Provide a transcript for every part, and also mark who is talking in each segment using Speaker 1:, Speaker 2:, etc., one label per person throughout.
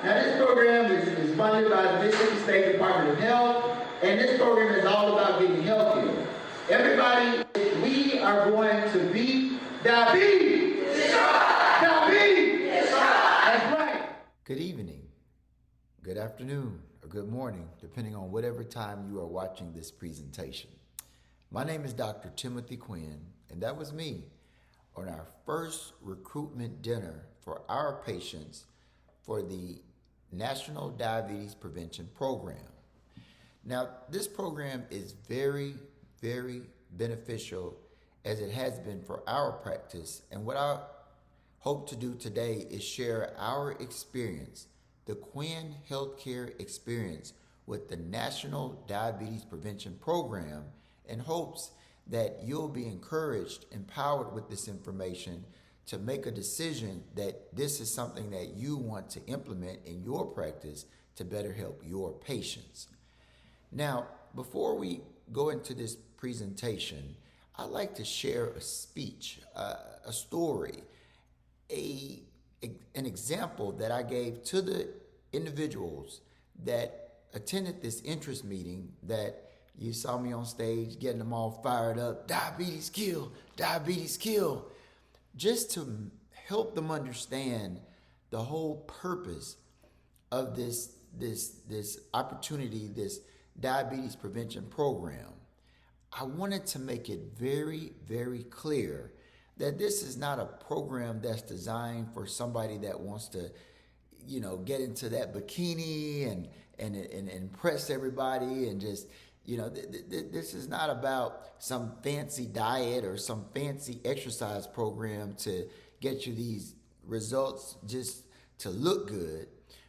Speaker 1: Now this program is funded by the Mississippi State Department of Health, and this program is all about getting healthier. Everybody, we are going to beat diabetes. Diabetes. That's right.
Speaker 2: Good evening, good afternoon, or good morning, depending on whatever time you are watching this presentation. My name is Dr. Timothy Quinn, and that was me on our first recruitment dinner for our patients for the National Diabetes Prevention Program. Now, this program is very, very beneficial as it has been for our practice. And what I hope to do today is share our experience, the Quinn Healthcare experience with the National Diabetes Prevention Program, in hopes that you'll be encouraged, empowered with this information to make a decision that this is something that you want to implement in your practice to better help your patients. Now, before we go into this presentation, I'd like to share a speech, a story, an example that I gave to the individuals that attended this interest meeting that you saw me on stage getting them all fired up. Diabetes kill, diabetes kill. Just to help them understand the whole purpose of this opportunity, this diabetes prevention program. I wanted to make it very, very clear that this is not a program that's designed for somebody that wants to, get into that bikini and impress everybody and just, this is not about some fancy diet or some fancy exercise program to get you these results just to look good.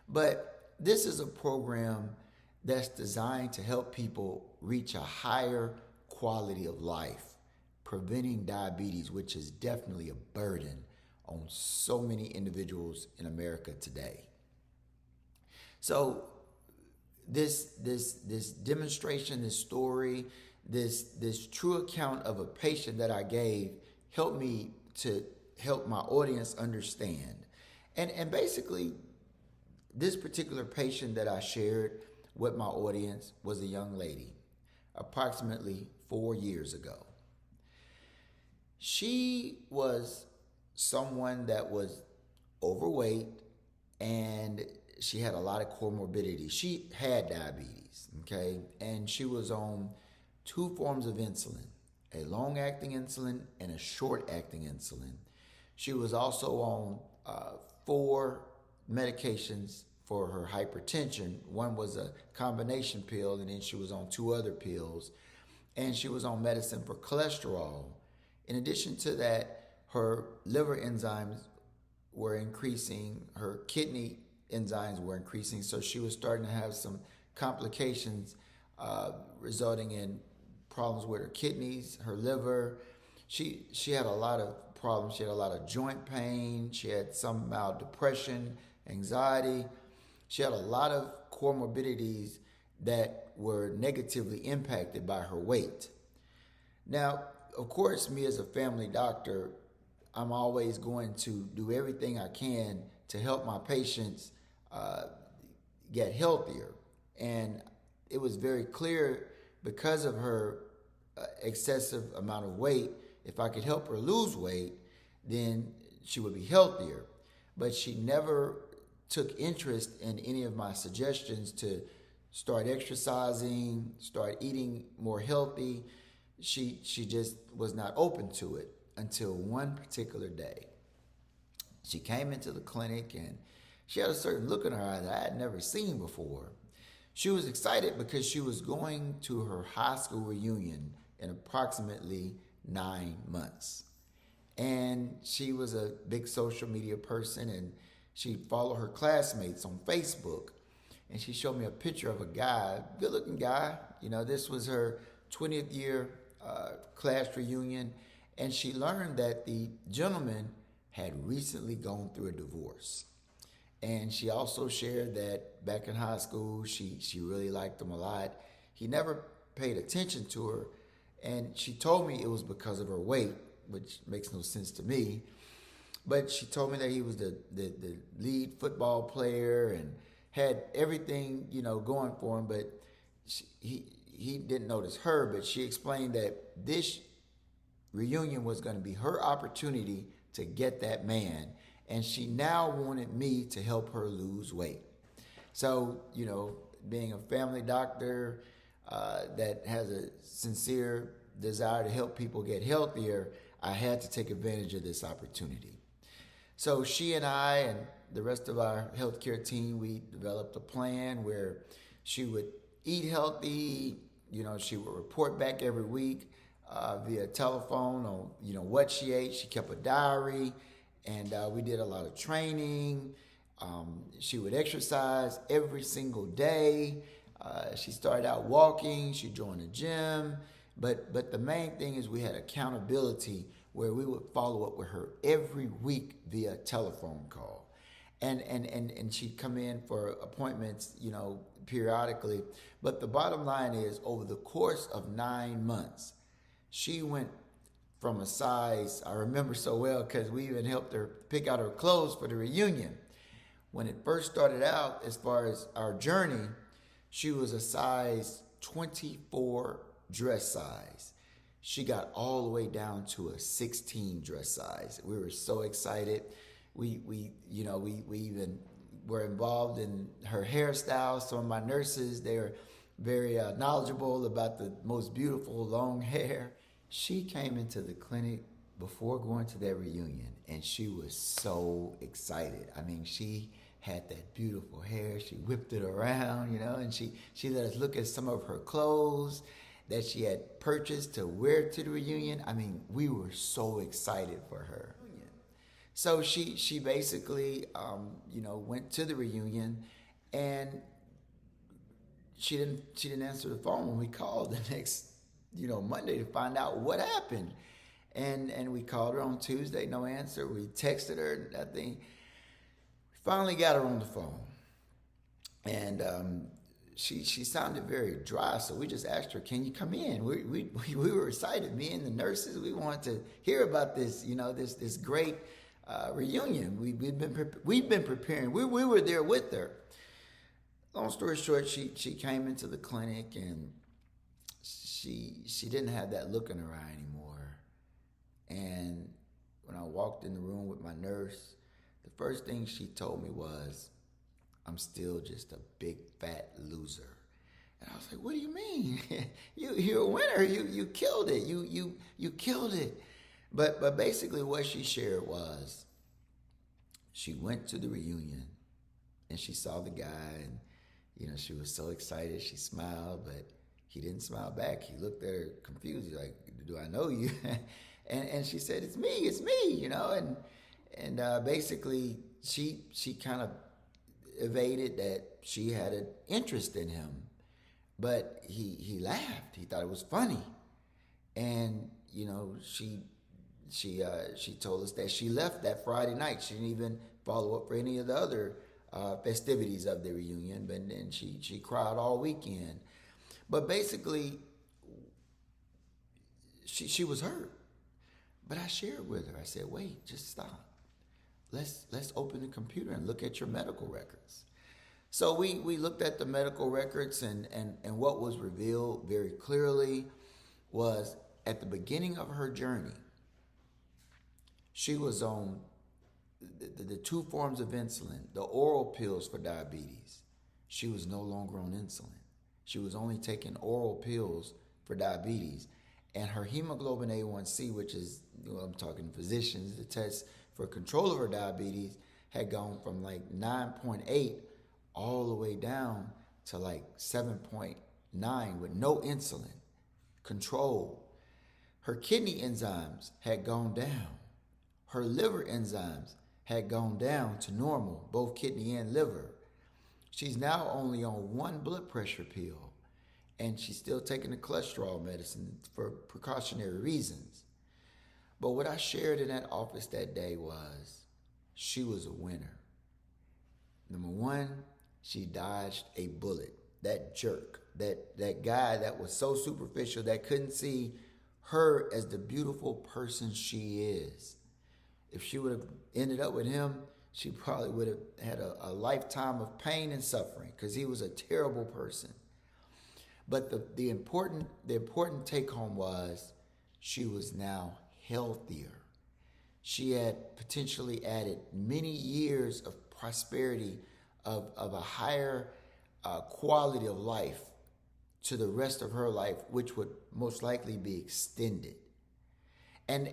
Speaker 2: But this is a program that's designed to help people reach a higher quality of life, preventing diabetes, which is definitely a burden on so many individuals in America today. So this demonstration, this story, this true account of a patient that I gave helped me to help my audience understand. And basically, this particular patient that I shared with my audience was a young lady, approximately 4 years ago. She was someone that was overweight and she had a lot of comorbidities. She had diabetes, okay? And she was on 2 forms of insulin, a long-acting insulin and a short-acting insulin. She was also on 4 medications for her hypertension. One was a combination pill, and then she was on 2 other pills. And she was on medicine for cholesterol. In addition to that, her liver enzymes were increasing, her kidney enzymes were increasing, so she was starting to have some complications resulting in problems with her kidneys, her liver. She had a lot of problems. She had a lot of joint pain. She had some mild depression, anxiety. She had a lot of comorbidities that were negatively impacted by her weight. Now, of course, me as a family doctor, I'm always going to do everything I can to help my patients get healthier. And it was very clear, because of her excessive amount of weight, if I could help her lose weight, then she would be healthier. But she never took interest in any of my suggestions to start exercising, start eating more healthy. She just was not open to it until one particular day. She came into the clinic and she had a certain look in her eye that I had never seen before. She was excited because she was going to her high school reunion in approximately 9 months. And she was a big social media person, and she followed her classmates on Facebook. And she showed me a picture of a guy, good-looking guy. This was her 20th year class reunion. And she learned that the gentleman had recently gone through a divorce. And she also shared that back in high school, she really liked him a lot. He never paid attention to her, and she told me it was because of her weight, which makes no sense to me. But she told me that he was the lead football player and had everything, going for him. But he didn't notice her. But she explained that this reunion was going to be her opportunity to get that man. And she now wanted me to help her lose weight. So, being a family doctor that has a sincere desire to help people get healthier, I had to take advantage of this opportunity. So she and I and the rest of our healthcare team, we developed a plan where she would eat healthy. She would report back every week via telephone on, what she ate. She kept a diary, and we did a lot of training. She would exercise every single day. She started out walking. She joined the gym. But the main thing is we had accountability where we would follow up with her every week via telephone call. And she'd come in for appointments, periodically. But the bottom line is, over the course of 9 months, she went from a size, I remember so well because we even helped her pick out her clothes for the reunion. When it first started out, as far as our journey, she was a size 24 dress size. She got all the way down to a 16 dress size. We were so excited. We even were involved in her hairstyle. Some of my nurses, they were very knowledgeable about the most beautiful long hair. She came into the clinic before going to that reunion, and she was so excited. I mean, she had that beautiful hair. She whipped it around, and she let us look at some of her clothes that she had purchased to wear to the reunion. I mean, we were so excited for her. So she basically, went to the reunion, and she didn't answer the phone when we called the next, Monday to find out what happened. And we called her on Tuesday, no answer. We texted her, nothing. We finally got her on the phone, and she sounded very dry. So we just asked her, "Can you come in?" We were excited. Me and the nurses, we wanted to hear about this, this great reunion. We've been preparing. We were there with her. Long story short, she came into the clinic, and she didn't have that look in her eye anymore. And when I walked in the room with my nurse, the first thing she told me was, "I'm still just a big fat loser." And I was like, "What do you mean? You're a winner. You killed it. You killed it." But basically what she shared was, she went to the reunion and she saw the guy, and she was so excited. She smiled, but he didn't smile back. He looked at her confused. He's like, "Do I know you?" and she said, it's me, and basically she kind of evaded that she had an interest in him, but he laughed. He thought it was funny, and she told us that she left that Friday night. She didn't even follow up for any of the other festivities of the reunion, but then she cried all weekend. But basically, she was hurt. But I shared with her. I said, "Wait, just stop. Let's open the computer and look at your medical records." So we looked at the medical records, and what was revealed very clearly was, at the beginning of her journey, she was on the two forms of insulin, the oral pills for diabetes. She was no longer on insulin. She was only taking oral pills for diabetes. And her hemoglobin A1C, which is, I'm talking physicians, the test for control of her diabetes, had gone from like 9.8 all the way down to like 7.9 with no insulin control. Her kidney enzymes had gone down. Her liver enzymes had gone down to normal, both kidney and liver. She's now only on one blood pressure pill, and she's still taking the cholesterol medicine for precautionary reasons. But what I shared in that office that day was, she was a winner. Number one, she dodged a bullet. That jerk, that guy that was so superficial, that couldn't see her as the beautiful person she is if she would have ended up with him, she probably would have had a lifetime of pain and suffering because he was a terrible person. But the important take home was she was now healthier. She had potentially added many years of prosperity, of a higher quality of life to the rest of her life, which would most likely be extended. And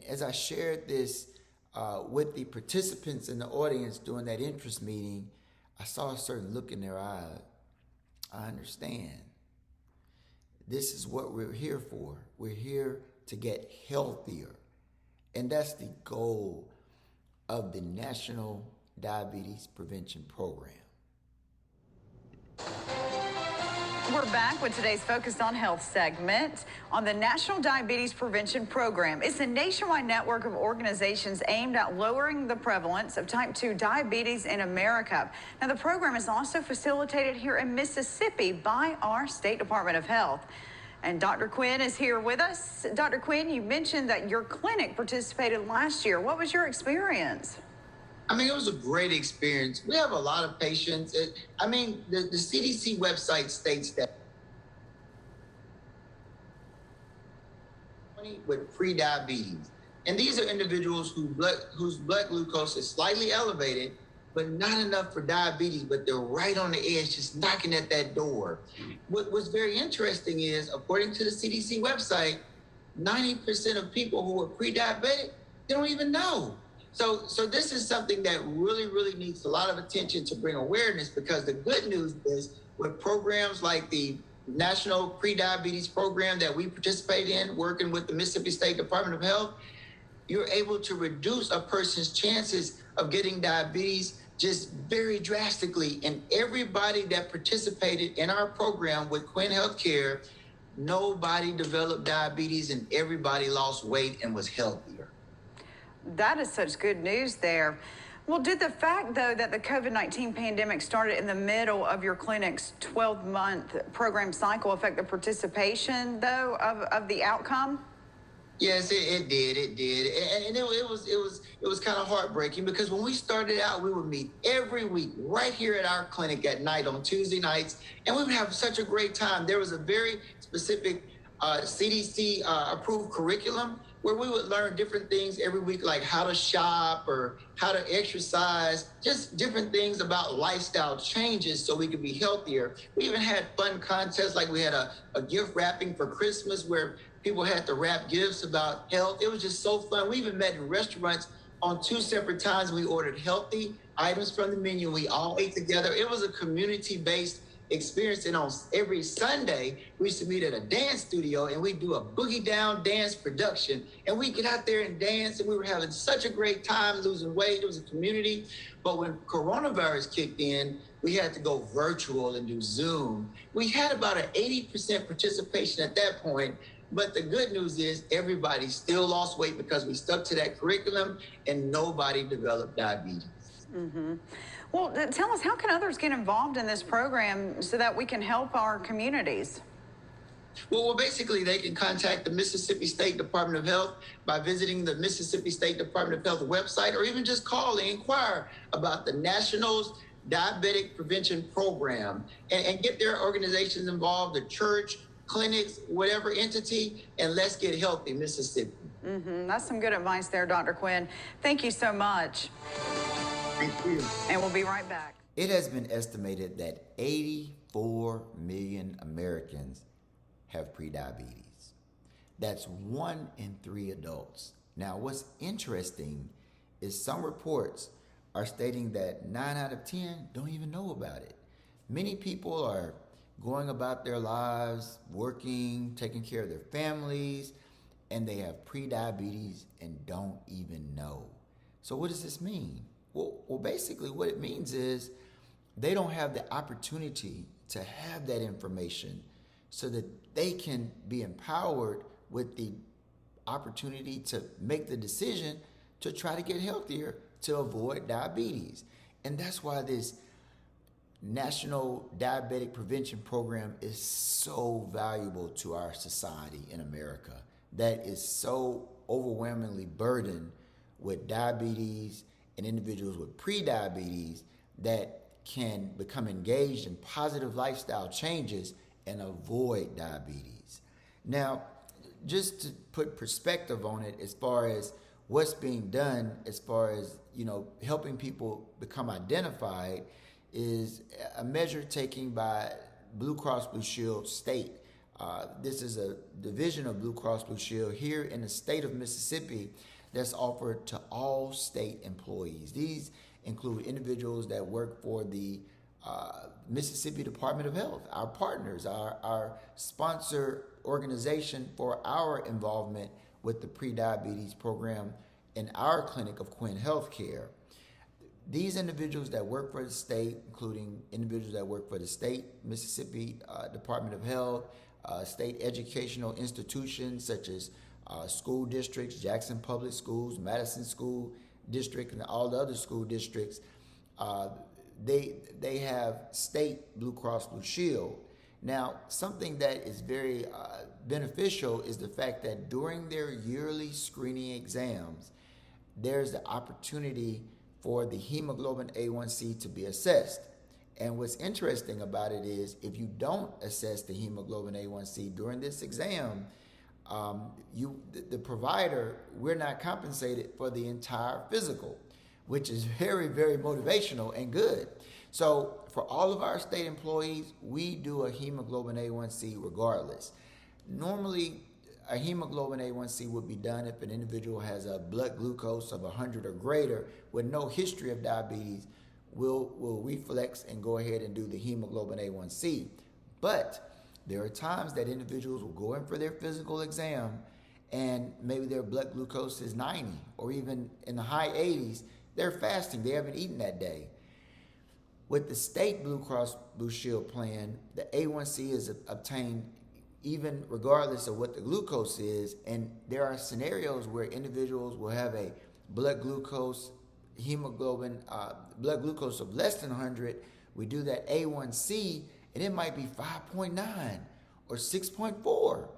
Speaker 2: as I shared this with the participants in the audience during that interest meeting, I saw a certain look in their eyes. I understand. This is what we're here for. We're here to get healthier. And that's the goal of the National Diabetes Prevention Program.
Speaker 3: We're back with today's Focused on Health segment on the National Diabetes Prevention Program. It's a nationwide network of organizations aimed at lowering the prevalence of type 2 diabetes in America. Now, the program is also facilitated here in Mississippi by our State Department of Health. And Dr. Quinn is here with us. Dr. Quinn, you mentioned that your clinic participated last year. What was your experience?
Speaker 1: I mean, it was a great experience. We have a lot of patients. The CDC website states that with pre-diabetes. And these are individuals whose blood glucose is slightly elevated, but not enough for diabetes, but they're right on the edge, just knocking at that door. What's very interesting is, according to the CDC website, 90% of people who are pre-diabetic, they don't even know. So this is something that really needs a lot of attention to bring awareness, because the good news is with programs like the National Pre-Diabetes Program that we participate in, working with the Mississippi State Department of Health, you're able to reduce a person's chances of getting diabetes just very drastically. And everybody that participated in our program with Quinn Healthcare, nobody developed diabetes and everybody lost weight and was healthier.
Speaker 3: That is such good news there. Well, did the fact, though, that the COVID-19 pandemic started in the middle of your clinic's 12-month program cycle affect the participation, though, of the outcome?
Speaker 1: Yes, it did. And it was kind of heartbreaking, because when we started out, we would meet every week right here at our clinic at night on Tuesday nights, and we would have such a great time. There was a very specific CDC approved curriculum where we would learn different things every week, like how to shop or how to exercise, just different things about lifestyle changes so we could be healthier. We even had fun contests, like we had a gift wrapping for Christmas where people had to wrap gifts about health. It was just so fun. We even met in restaurants on 2 separate times. We ordered healthy items from the menu. We all ate together. It was a community-based experience. And on every Sunday, we used to meet at a dance studio and we do a boogie down dance production. And we get out there and dance, and we were having such a great time, losing weight. It was a community. But when coronavirus kicked in, we had to go virtual and do Zoom. We had about an 80% participation at that point. But the good news is everybody still lost weight because we stuck to that curriculum and nobody developed diabetes.
Speaker 3: Mm-hmm. Well, tell us, how can others get involved in this program so that we can help our communities?
Speaker 1: Well, basically, they can contact the Mississippi State Department of Health by visiting the Mississippi State Department of Health website, or even just call and inquire about the National Diabetic Prevention Program and get their organizations involved, the church, clinics, whatever entity, and let's get healthy, Mississippi.
Speaker 3: Mm-hmm. That's some good advice there, Dr. Quinn. Thank you so much.
Speaker 1: Thank you.
Speaker 3: And we'll be right back.
Speaker 2: It has been estimated that 84 million Americans have prediabetes. That's 1 in 3 adults. Now, what's interesting is some reports are stating that 9 out of 10 don't even know about it. Many people are going about their lives, working, taking care of their families, and they have prediabetes and don't even know. So what does this mean? Well, basically what it means is they don't have the opportunity to have that information so that they can be empowered with the opportunity to make the decision to try to get healthier to avoid diabetes. And that's why this National Diabetic Prevention Program is so valuable to our society in America, that is so overwhelmingly burdened with diabetes and individuals with pre-diabetes that can become engaged in positive lifestyle changes and avoid diabetes. Now, just to put perspective on it as far as what's being done as far as, helping people become identified is a measure taken by Blue Cross Blue Shield State. This is a division of Blue Cross Blue Shield here in the state of Mississippi that's offered to all state employees. These include individuals that work for the Mississippi Department of Health, our partners, our sponsor organization for our involvement with the pre-diabetes program in our clinic of Quinn Healthcare. These individuals that work for the state, including individuals that work for the state Mississippi Department of Health, state educational institutions such as school districts, Jackson Public Schools, Madison School District, and all the other school districts, they have state Blue Cross Blue Shield. Now, something that is very beneficial is the fact that during their yearly screening exams, there's the opportunity for the hemoglobin A1C to be assessed. And what's interesting about it is if you don't assess the hemoglobin A1C during this exam, the provider, we're not compensated for the entire physical, which is very, very motivational and good. So for all of our state employees, we do a hemoglobin A1C regardless. Normally, a hemoglobin A1C would be done if an individual has a blood glucose of 100 or greater with no history of diabetes. We'll reflex and go ahead and do the hemoglobin A1C. But there are times that individuals will go in for their physical exam and maybe their blood glucose is 90 or even in the high 80s. They're fasting, they haven't eaten that day. With the state Blue Cross Blue Shield plan, the A1C is obtained even regardless of what the glucose is, and there are scenarios where individuals will have a blood glucose of less than 100. We do that A1C, and it might be 5.9 or 6.4.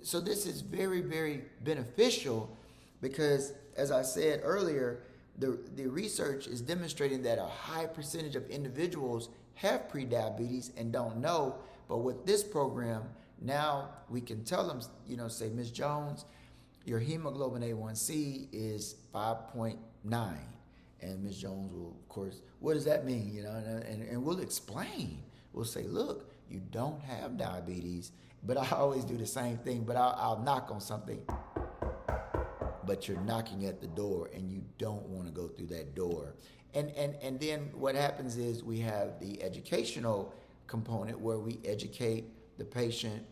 Speaker 2: So this is very, very beneficial because, as I said earlier, the research is demonstrating that a high percentage of individuals have prediabetes and don't know. But with this program, now we can tell them, say, Ms. Jones, your hemoglobin A1C is 5.9. And Ms. Jones will, of course, what does that mean? And we'll explain. We'll say, look, you don't have diabetes, but I always do the same thing, but I'll knock on something. But you're knocking at the door and you don't want to go through that door. And then what happens is we have the educational component where we educate the patient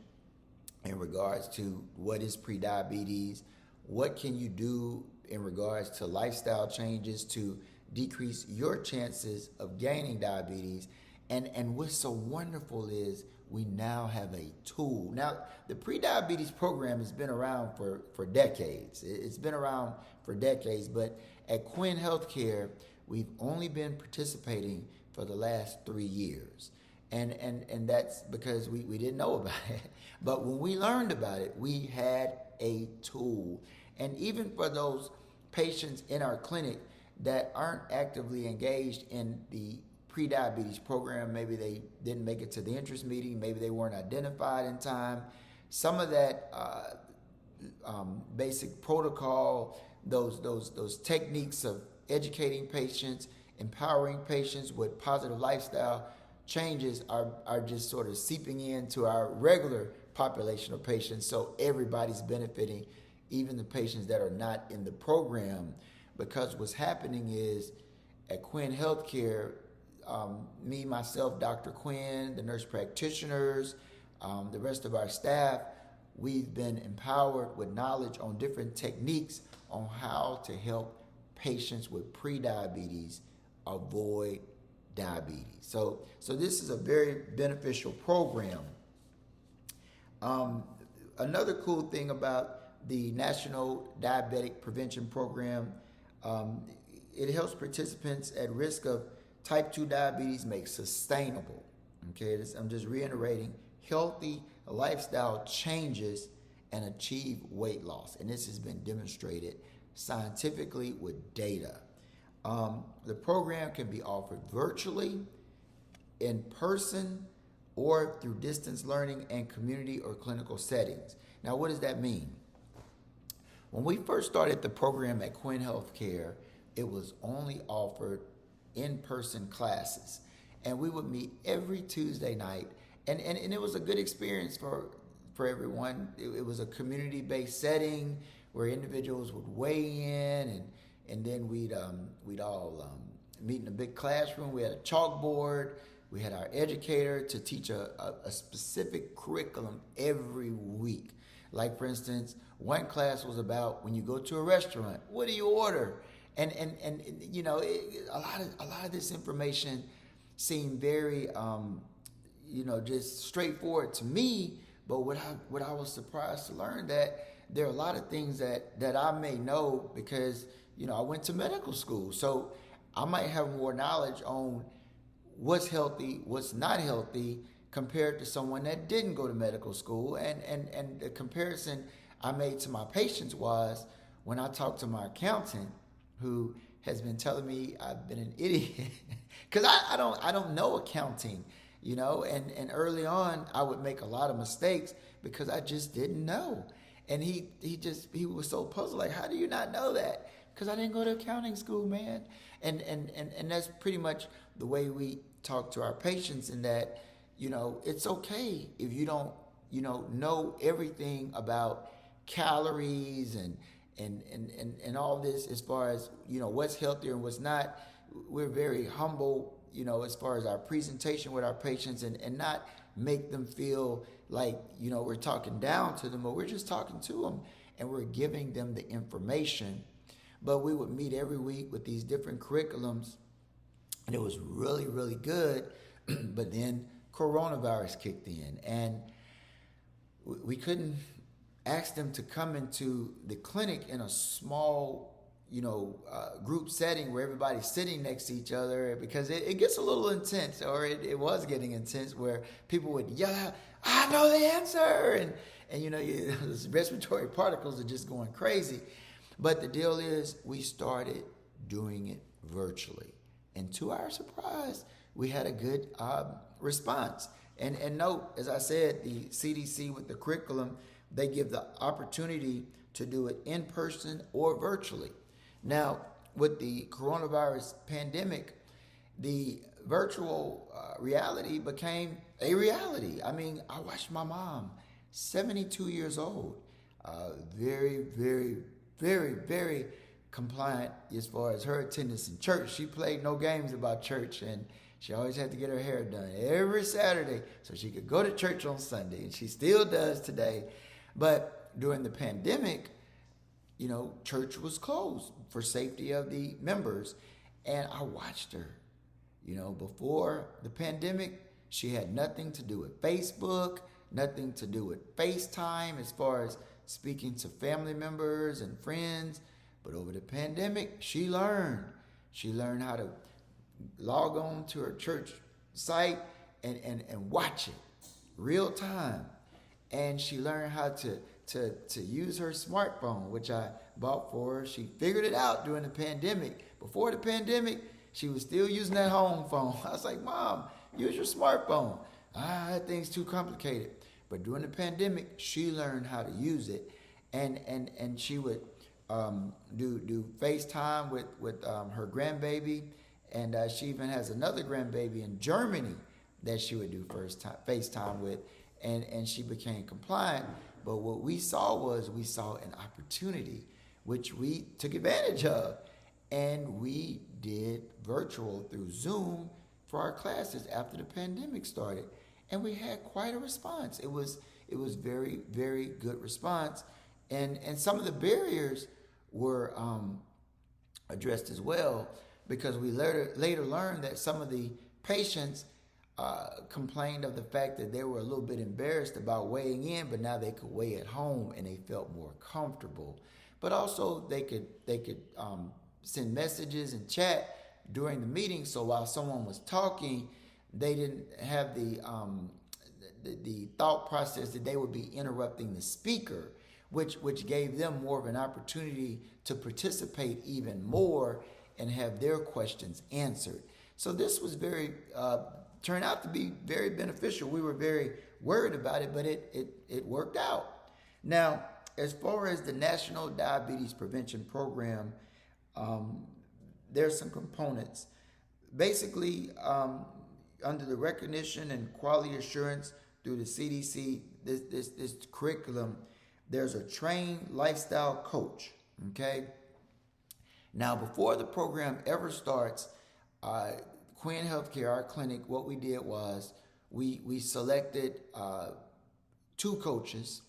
Speaker 2: in regards to what is prediabetes, what can you do in regards to lifestyle changes to decrease your chances of gaining diabetes. And what's so wonderful is we now have a tool. Now, the pre-diabetes program has been around for decades. It's been around for decades, but at Quinn Healthcare, we've only been participating for the last 3 years. And that's because we didn't know about it. But when we learned about it, we had a tool. And even for those patients in our clinic that aren't actively engaged in the pre-diabetes program, maybe they didn't make it to the interest meeting, maybe they weren't identified in time, some of that basic protocol, those techniques of educating patients, empowering patients with positive lifestyle changes are just sort of seeping into our regular population of patients. So everybody's benefiting, even the patients that are not in the program, because what's happening is at Quinn Healthcare, me, myself, Dr. Quinn, the nurse practitioners, the rest of our staff, we've been empowered with knowledge on different techniques on how to help patients with pre-diabetes avoid diabetes. So this is a very beneficial program. Another cool thing about the National Diabetic Prevention Program, it helps participants at risk of type 2 diabetes make sustainable, I'm just reiterating, healthy lifestyle changes and achieve weight loss. And this has been demonstrated scientifically with data. The program can be offered virtually, in person, or through distance learning and community or clinical settings. Now, what does that mean? When we first started the program at Quinn Healthcare, it was only offered in-person classes. And we would meet every Tuesday night. And it was a good experience for everyone. It was a community-based setting where individuals would weigh in, and then we'd all meet in a big classroom. We had a chalkboard. We had our educator to teach a specific curriculum every week. Like, for instance, one class was about when you go to a restaurant, what do you order? And you know, a lot of this information seemed very just straightforward to me. But what I was surprised to learn that there are a lot of things that I may know because, you know, I went to medical school. So I might have more knowledge on what's healthy, what's not healthy, compared to someone that didn't go to medical school. And the comparison I made to my patients was when I talked to my accountant, who has been telling me I've been an idiot because I don't know accounting, you know, and early on I would make a lot of mistakes because I just didn't know. And he was so puzzled, like, how do you not know that? Because I didn't go to accounting school, man. And that's pretty much the way we talk to our patients, in that, you know, it's okay if you don't, you know everything about calories and all this as far as, you know, what's healthier and what's not. We're very humble, you know, as far as our presentation with our patients, and not make them feel like, you know, we're talking down to them, but we're just talking to them and we're giving them the information. But we would meet every week with these different curriculums, and it was really, really good. But then coronavirus kicked in, and we couldn't ask them to come into the clinic in a small, group setting where everybody's sitting next to each other, because it gets a little intense, or it was getting intense, where people would yell out, "I know the answer," and those respiratory particles are just going crazy. But the deal is, we started doing it virtually, and to our surprise, we had a good response. And note, as I said, the CDC with the curriculum, they give the opportunity to do it in person or virtually. Now, with the coronavirus pandemic, the virtual reality became a reality. I mean, I watched my mom, 72 years old, very, very, very, very compliant as far as her attendance in church. She played no games about church, and she always had to get her hair done every Saturday so she could go to church on Sunday, and she still does today. But during the pandemic, church was closed for safety of the members, and I watched her. Before the pandemic, she had nothing to do with Facebook, nothing to do with FaceTime as far as speaking to family members and friends. But over the pandemic, she learned how to log on to her church site and watch it real time. And she learned how to use her smartphone, which I bought for her. She figured it out during the pandemic. Before the pandemic, she was still using that home phone. I was like, "Mom, use your smartphone." That thing's too complicated. But during the pandemic, she learned how to use it, and she would do FaceTime with her grandbaby, and she even has another grandbaby in Germany that she would do FaceTime with, and she became compliant. But what we saw an opportunity, which we took advantage of, and we did virtual through Zoom for our classes after the pandemic started, and we had quite a response. It was very, very good response, and some of the barriers were addressed as well, because we later learned that some of the patients complained of the fact that they were a little bit embarrassed about weighing in, but now they could weigh at home and they felt more comfortable. But also they could send messages and chat during the meeting, so while someone was talking, they didn't have the thought process that they would be interrupting the speaker, which gave them more of an opportunity to participate even more and have their questions answered. So this was turned out to be very beneficial. We were very worried about it, but it worked out. Now, as far as the National Diabetes Prevention Program, there's some components. Basically, under the recognition and quality assurance through the CDC, this curriculum, there's a trained lifestyle coach, okay? Now, before the program ever starts, Quinn Healthcare, our clinic, what we did was we selected 2 coaches,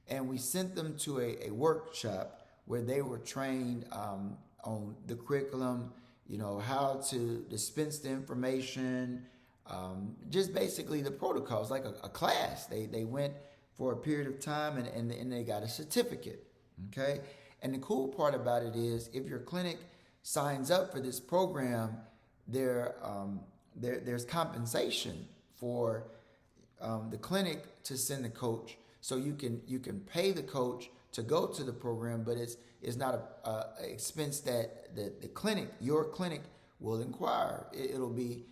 Speaker 2: and we sent them to a workshop where they were trained on the curriculum, how to dispense the information, just basically the protocols, like a class. They went for a period of time and they got a certificate, okay? And the cool part about it is if your clinic signs up for this program, there's compensation for the clinic to send the coach. So you can pay the coach to go to the program, but it's not a expense that your clinic will inquire. It'll be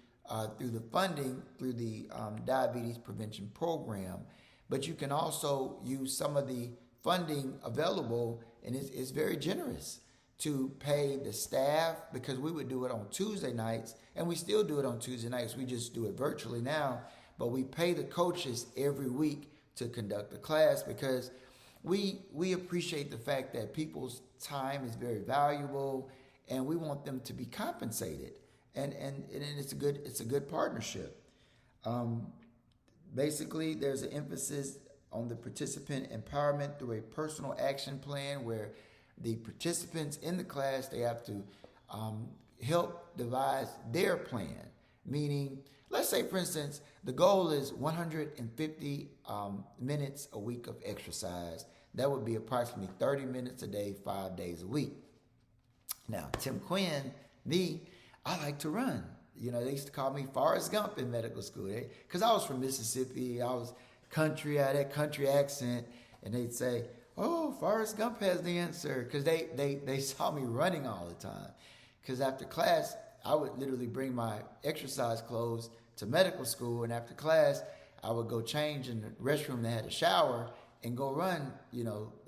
Speaker 2: through the funding through the diabetes prevention program. But you can also use some of the funding available, and it's very generous, to pay the staff, because we would do it on Tuesday nights, and we still do it on Tuesday nights. We just do it virtually now, but we pay the coaches every week to conduct the class, because we appreciate the fact that people's time is very valuable, and we want them to be compensated, and it's a good partnership. Basically, there's an emphasis on the participant empowerment through a personal action plan, where the participants in the class, they have to help devise their plan. Meaning, let's say, for instance, the goal is 150 minutes a week of exercise. That would be approximately 30 minutes a day, 5 days a week. Now, Tim Quinn, I like to run. They used to call me Forrest Gump in medical school, because I was from Mississippi. I was country, I had that country accent, and they'd say, "Oh, Forrest Gump has the answer," because they saw me running all the time. Because after class, I would literally bring my exercise clothes to medical school, and after class, I would go change in the restroom that had a shower and go run.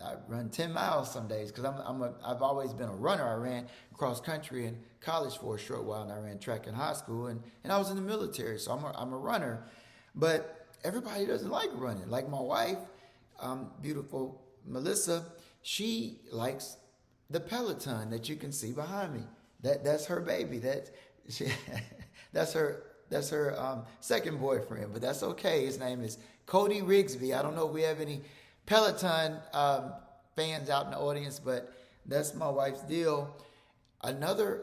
Speaker 2: I run 10 miles some days, because I've always been a runner. I ran cross country in college for a short while, and I ran track in high school, and I was in the military, so I'm a runner. But everybody doesn't like running. Like my wife, beautiful Melissa, she likes the Peloton that you can see behind me. That's her baby. That's her second boyfriend, but that's okay. His name is Cody Rigsby. I don't know if we have any Peloton fans out in the audience, but that's my wife's deal. Another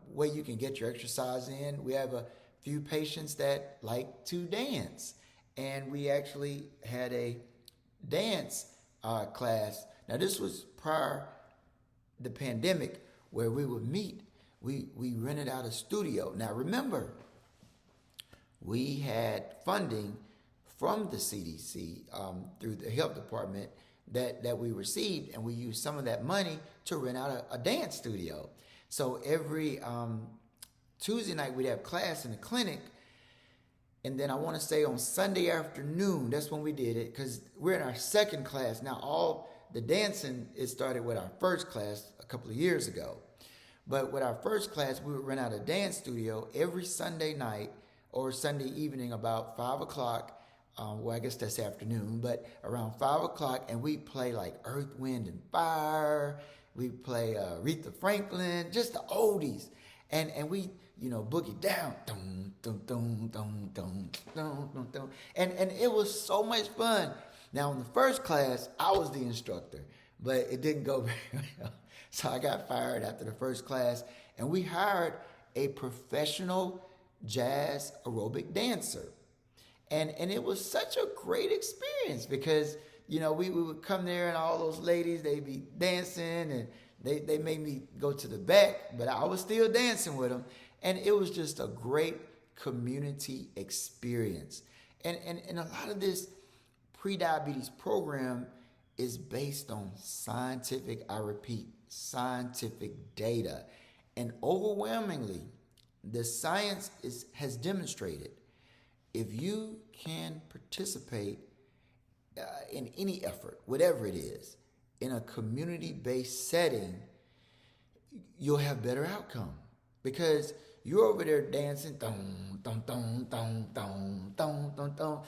Speaker 2: way you can get your exercise in, we have a few patients that like to dance, and we actually had a dance class. Now, this was prior the pandemic, where we would meet. We rented out a studio. Now, remember, we had funding from the CDC through the health department that we received, and we used some of that money to rent out a dance studio. So every Tuesday night we'd have class in the clinic, and then I want to say on Sunday afternoon, that's when we did it, because we're in our second class. Now, all the dancing, it started with our first class a couple of years ago. But with our first class, we would rent out a dance studio every Sunday night or Sunday evening about 5 o'clock. Well, I guess that's afternoon, but around 5 o'clock, and we play like Earth, Wind, and Fire. We play Aretha Franklin, just the oldies. And we, boogie down. Dum, dum, dum, dum, dum, dum, dum, dum. And it was so much fun. Now, in the first class, I was the instructor, but it didn't go very well. So I got fired after the first class, and we hired a professional jazz aerobic dancer. And it was such a great experience, because, we would come there, and all those ladies, they'd be dancing, and they made me go to the back, but I was still dancing with them. And it was just a great community experience. And a lot of this pre-diabetes program, is based on scientific, I repeat, scientific data. And overwhelmingly, the science has demonstrated if you can participate in any effort, whatever it is, in a community-based setting, you'll have better outcome because you're over there dancing, dong, dong, dong, dong, dong, dong, dong, dong.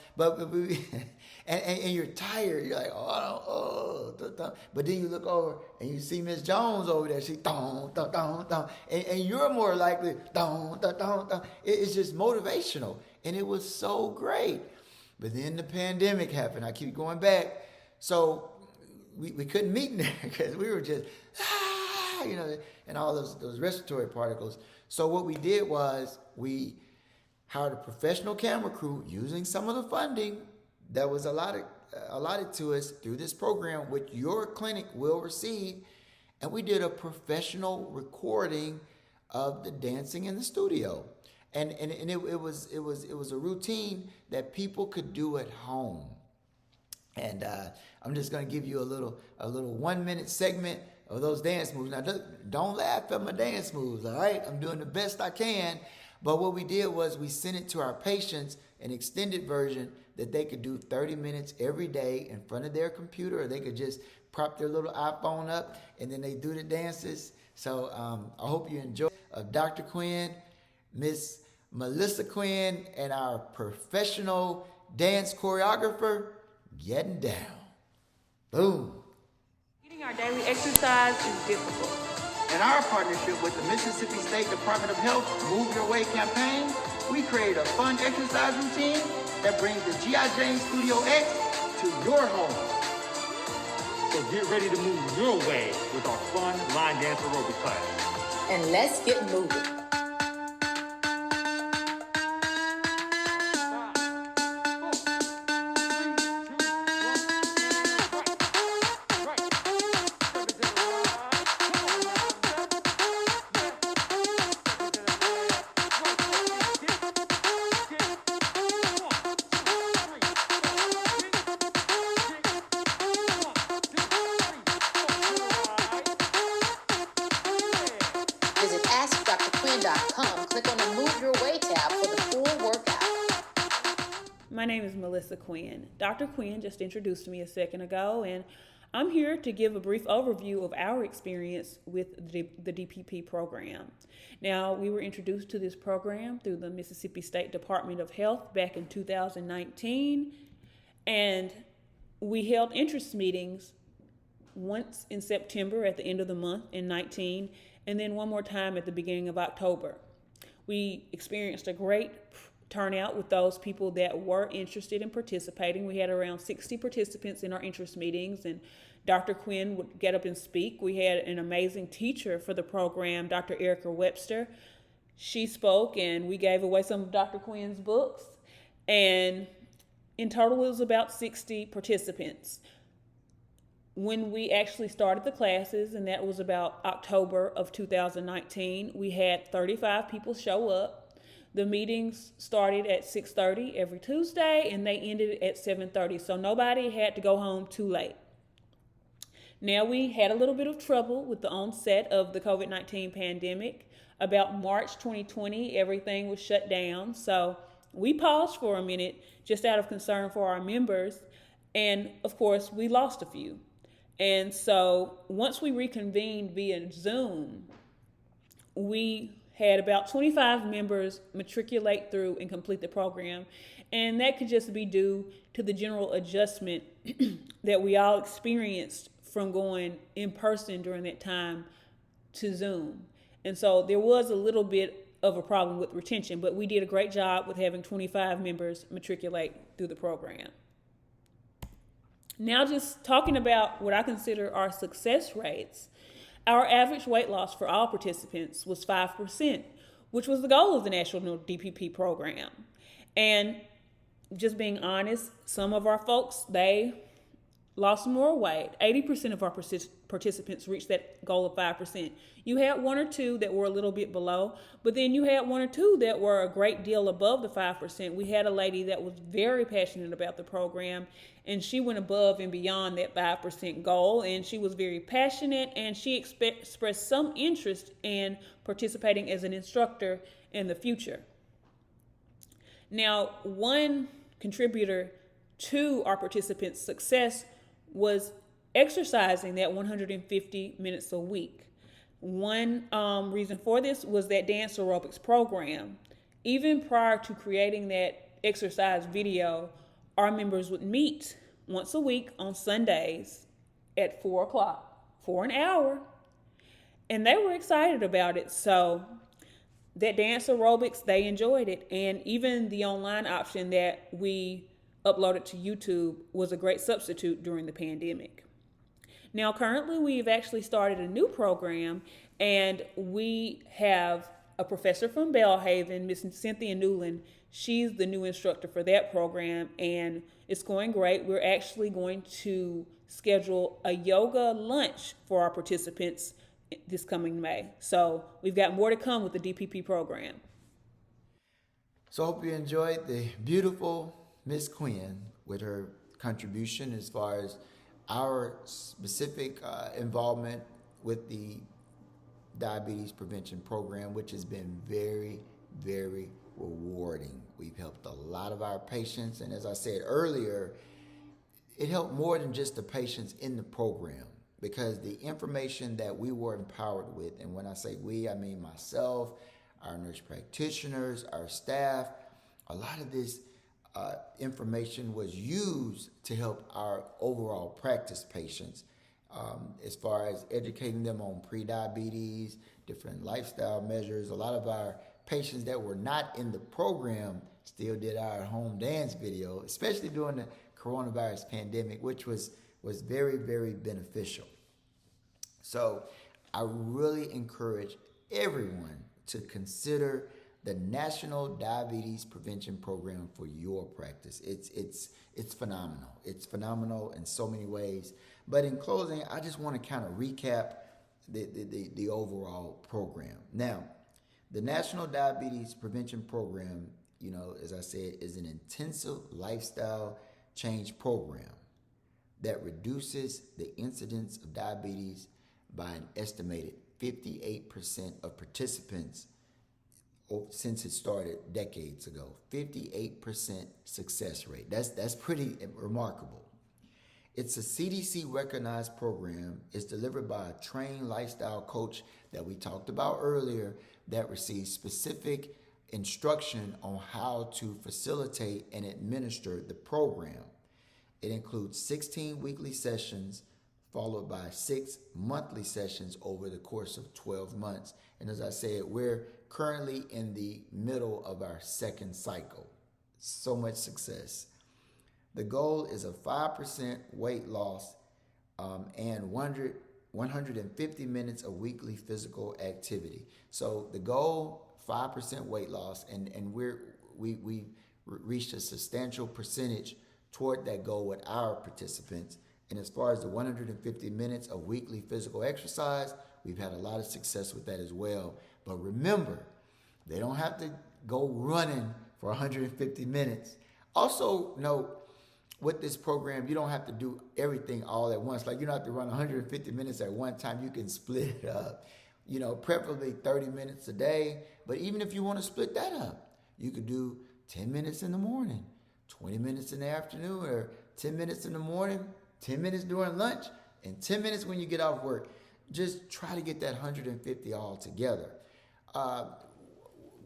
Speaker 2: And you're tired. You're like, dong, dong. But then you look over and you see Miss Jones over there. She dong, dong, dong, dong. And you're more likely dong, dong, dong, dong. It's just motivational. And it was so great. But then the pandemic happened. I keep going back. So we couldn't meet in there because we were just, and all those respiratory particles. So what we did was we hired a professional camera crew using some of the funding that was allotted to us through this program, which your clinic will receive. And we did a professional recording of the dancing in the studio. And it was a routine that people could do at home. And I'm just going to give you a little 1 minute segment of those dance moves. Now, don't laugh at my dance moves, all right? I'm doing the best I can. But what we did was we sent it to our patients, an extended version that they could do 30 minutes every day in front of their computer, or they could just prop their little iPhone up and then they do the dances. So I hope you enjoy Dr. Quinn, Miss Melissa Quinn, and our professional dance choreographer getting down. Boom.
Speaker 4: Eating our daily exercise is difficult.
Speaker 1: In our partnership with the Mississippi State Department of Health Move Your Way campaign, we create a fun exercise routine that brings the G.I. Jane Studio X to your home.
Speaker 5: So get ready to move your way with our fun line dance aerobic class.
Speaker 6: And let's get moving. Visit AskDrQuinn.com. Click on the Move Your Way tab for the full workout.
Speaker 4: My name is Melissa Quinn. Dr. Quinn just introduced me a second ago, and I'm here to give a brief overview of our experience with the DPP program. Now, we were introduced to this program through the Mississippi State Department of Health back in 2019, and we held interest meetings once in September at the end of the month in 19, and then one more time at the beginning of October. We experienced a great turnout with those people that were interested in participating. We had around 60 participants in our interest meetings, and Dr. Quinn would get up and speak. We had an amazing teacher for the program, Dr. Erica Webster. She spoke, and we gave away some of Dr. Quinn's books. And in total, it was about 60 participants. When we actually started the classes, and that was about October of 2019, we had 35 people show up. The meetings started at 6:30 every Tuesday, and they ended at 7:30, so nobody had to go home too late. Now, we had a little bit of trouble with the onset of the COVID-19 pandemic. About March 2020, everything was shut down, so we paused for a minute just out of concern for our members, and of course, we lost a few. And so once we reconvened via Zoom, we had about 25 members matriculate through and complete the program. And that could just be due to the general adjustment that we all experienced from going in person during that time to Zoom. And so there was a little bit of a problem with retention, but we did a great job with having 25 members matriculate through the program. Now, just talking about what I consider our success rates, our average weight loss for all participants was 5%, which was the goal of the National DPP program. And just being honest, some of our folks, they lost more weight. 80% of our participants reached that goal of 5%. You had one or two that were a little bit below, but then you had one or two that were a great deal above the 5%. We had a lady that was very passionate about the program, and she went above and beyond that 5% goal, and she was very passionate, and she expressed some interest in participating as an instructor in the future. Now, one contributor to our participants' success was exercising that 150 minutes a week. One reason for this was that dance aerobics program. Even prior to creating that exercise video, our members would meet once a week on Sundays at 4 o'clock for an hour, and they were excited about it. So that dance aerobics, they enjoyed it, and even the online option that we uploaded to YouTube was a great substitute during the pandemic. Now, currently, we've actually started a new program, and we have a professor from Belhaven, Miss Cynthia Newland. She's the new instructor for that program, and it's going great. We're actually going to schedule a yoga lunch for our participants this coming May. So we've got more to come with the DPP program.
Speaker 2: So I hope you enjoyed the beautiful Miss Quinn with her contribution as far as our specific involvement with the diabetes prevention program, which has been very, very rewarding. We've helped a lot of our patients, and as I said earlier, it helped more than just the patients in the program, because the information that we were empowered with, and when I say we, I mean myself, our nurse practitioners, our staff, a lot of this information was used to help our overall practice patients, as far as educating them on pre-diabetes, different lifestyle measures. A lot of our patients that were not in the program still did our home dance video, especially during the coronavirus pandemic, which was very, very beneficial. So I really encourage everyone to consider the National Diabetes Prevention Program for your practice. It's phenomenal. It's phenomenal in so many ways. But in closing, I just want to kind of recap the overall program. Now, the National Diabetes Prevention Program, as I said, is an intensive lifestyle change program that reduces the incidence of diabetes by an estimated 58% of participants since it started decades ago. 58% success rate. That's pretty remarkable. It's a CDC recognized program. It's delivered by a trained lifestyle coach that we talked about earlier that receives specific instruction on how to facilitate and administer the program. It includes 16 weekly sessions followed by 6 monthly sessions over the course of 12 months. And as I said, we're currently in the middle of our second cycle. So much success. The goal is a 5% weight loss and 150 minutes of weekly physical activity. So the goal, 5% weight loss, and we reached a substantial percentage toward that goal with our participants. And as far as the 150 minutes of weekly physical exercise, we've had a lot of success with that as well. But remember, they don't have to go running for 150 minutes. Also note, with this program, you don't have to do everything all at once. Like, you don't have to run 150 minutes at one time. You can split it up, preferably 30 minutes a day. But even if you want to split that up, you could do 10 minutes in the morning, 20 minutes in the afternoon, or 10 minutes in the morning, 10 minutes during lunch, and 10 minutes when you get off work. Just try to get that 150 all together.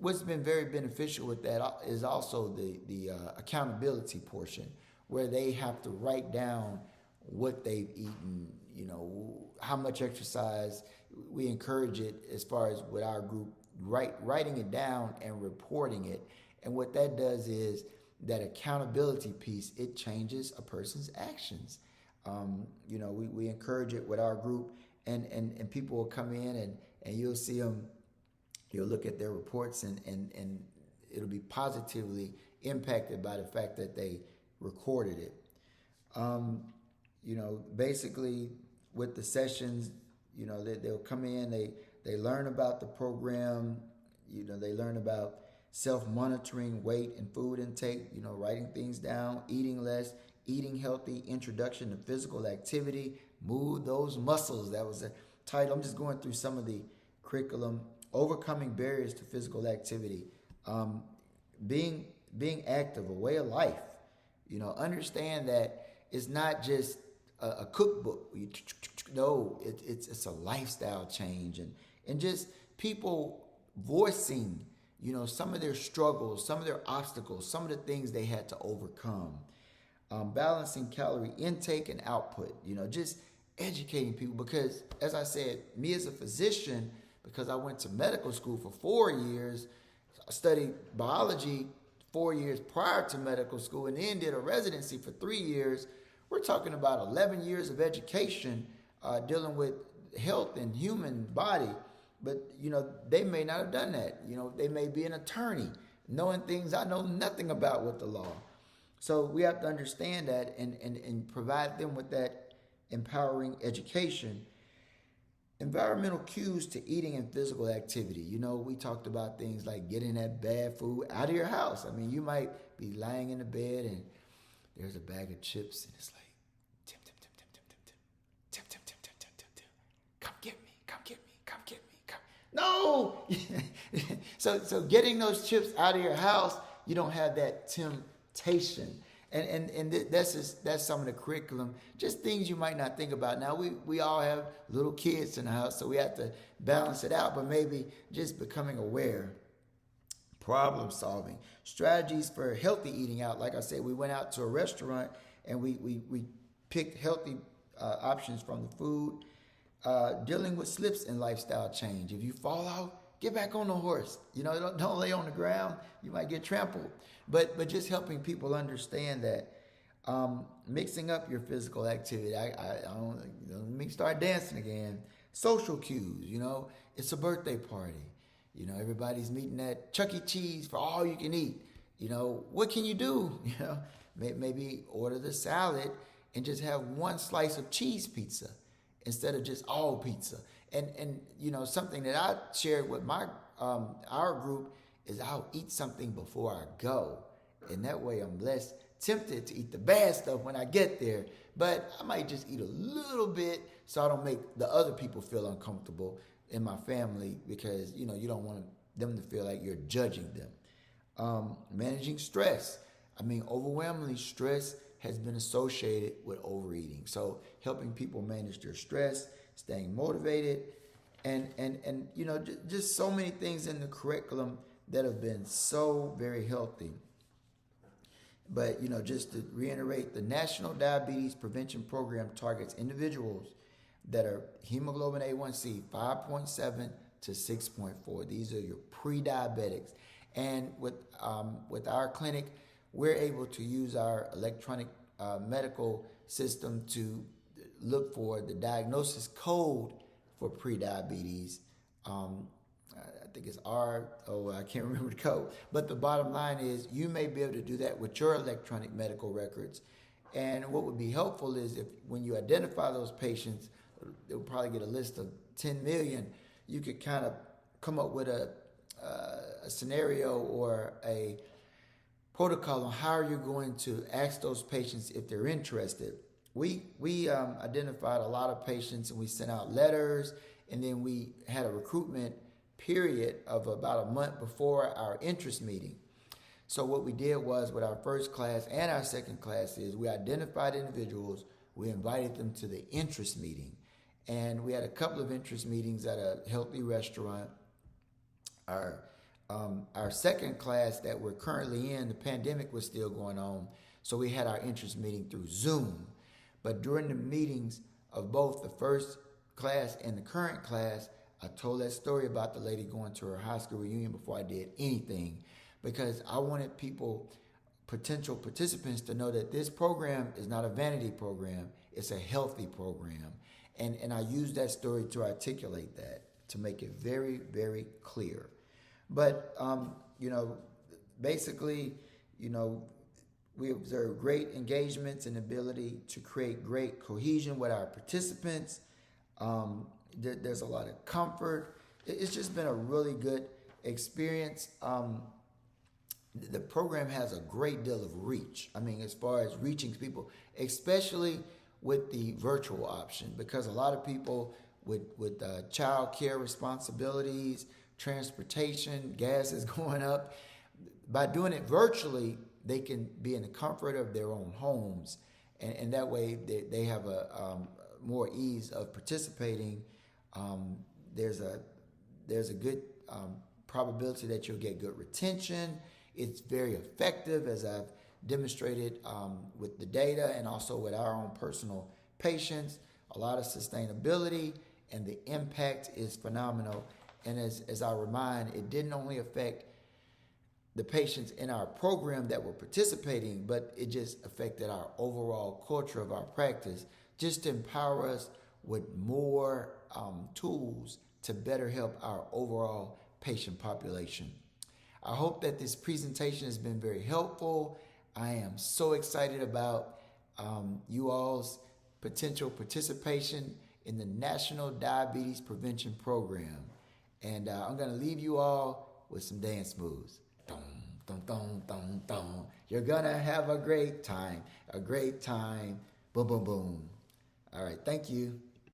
Speaker 2: What's been very beneficial with that is also the accountability portion, where they have to write down what they've eaten, how much exercise. We encourage it as far as with our group, writing it down and reporting it. And what that does is that accountability piece, it changes a person's actions. We encourage it with our group, and people will come in and you'll see them, you'll look at their reports and it'll be positively impacted by the fact that they recorded it. basically with the sessions, they'll come in, they learn about the program, they learn about self-monitoring weight and food intake, writing things down, eating less, eating healthy, introduction to physical activity, move those muscles. That was the title. I'm just going through some of the curriculum. Overcoming barriers to physical activity, being active, a way of life. Understand that it's not just a cookbook. No, it's a lifestyle change, and just people voicing, some of their struggles, some of their obstacles, some of the things they had to overcome. Balancing calorie intake and output, just educating people, because as I said, me as a physician, because I went to medical school for 4 years, I studied biology 4 years prior to medical school, and then did a residency for 3 years. We're talking about 11 years of education dealing with health and human body. But, they may not have done that. They may be an attorney, knowing things I know nothing about with the law. So we have to understand that and provide them with that empowering education. Environmental cues to eating and physical activity. We talked about things like getting that bad food out of your house. I mean, you might be lying in the bed and there's a bag of chips and it's like, Tim, come get me, come get me, come get me, come. No! So getting those chips out of your house, you don't have that temptation. And that's some of the curriculum, just things you might not think about. Now, we all have little kids in the house, so we have to balance it out, but maybe just becoming aware. Problem solving. Strategies for healthy eating out. Like I said, we went out to a restaurant and we picked healthy options from the food. Dealing with slips in lifestyle change. If you fall out, get back on the horse. Don't lay on the ground. You might get trampled. But just helping people understand that mixing up your physical activity. I don't let me start dancing again. Social cues. It's a birthday party. Everybody's meeting at Chuck E. Cheese for all you can eat. What can you do? Maybe order the salad and just have one slice of cheese pizza instead of just all pizza. And something that I shared with my our group is I'll eat something before I go. And that way I'm less tempted to eat the bad stuff when I get there. But I might just eat a little bit so I don't make the other people feel uncomfortable in my family, because, you don't want them to feel like you're judging them. Managing stress. Overwhelmingly stress has been associated with overeating. So helping people manage their stress, staying motivated, and just so many things in the curriculum that have been so very healthy. But, just to reiterate, the National Diabetes Prevention Program targets individuals that are hemoglobin A1C 5.7 to 6.4. These are your pre-diabetics. And with our clinic, we're able to use our electronic medical system to look for the diagnosis code for pre-diabetes. I think it's I can't remember the code. But the bottom line is you may be able to do that with your electronic medical records. And what would be helpful is if when you identify those patients, they'll probably get a list of 10 million. You could kind of come up with a scenario or a protocol on how you're going to ask those patients if they're interested. We identified a lot of patients and we sent out letters, and then we had a recruitment period of about a month before our interest meeting. So what we did was with our first class and our second class is we identified individuals, we invited them to the interest meeting. And we had a couple of interest meetings at a healthy restaurant. Our second class that we're currently in, the pandemic was still going on, so we had our interest meeting through Zoom. But during the meetings of both the first class and the current class, I told that story about the lady going to her high school reunion before I did anything, because I wanted potential participants to know that this program is not a vanity program, it's a healthy program. And I used that story to articulate that, to make it very, very clear. But, basically, We observed great engagements and ability to create great cohesion with our participants. There's a lot of comfort. It's just been a really good experience. The program has a great deal of reach. I mean, as far as reaching people, especially with the virtual option, because a lot of people with child care responsibilities, transportation, gas is going up. By doing it virtually, they can be in the comfort of their own homes, and that way they have a more ease of participating. There's a good probability that you'll get good retention. It's very effective, as I've demonstrated with the data and also with our own personal patients. A lot of sustainability, and the impact is phenomenal. And as I remind, it didn't only affect the patients in our program that were participating, but it just affected our overall culture of our practice, just to empower us with more tools to better help our overall patient population. I hope that this presentation has been very helpful. I am so excited about you all's potential participation in the National Diabetes Prevention Program. And I'm going to leave you all with some dance moves. Dum, dum, dum, dum, dum. You're going to have a great time. Boom, boom, boom. All right, thank you.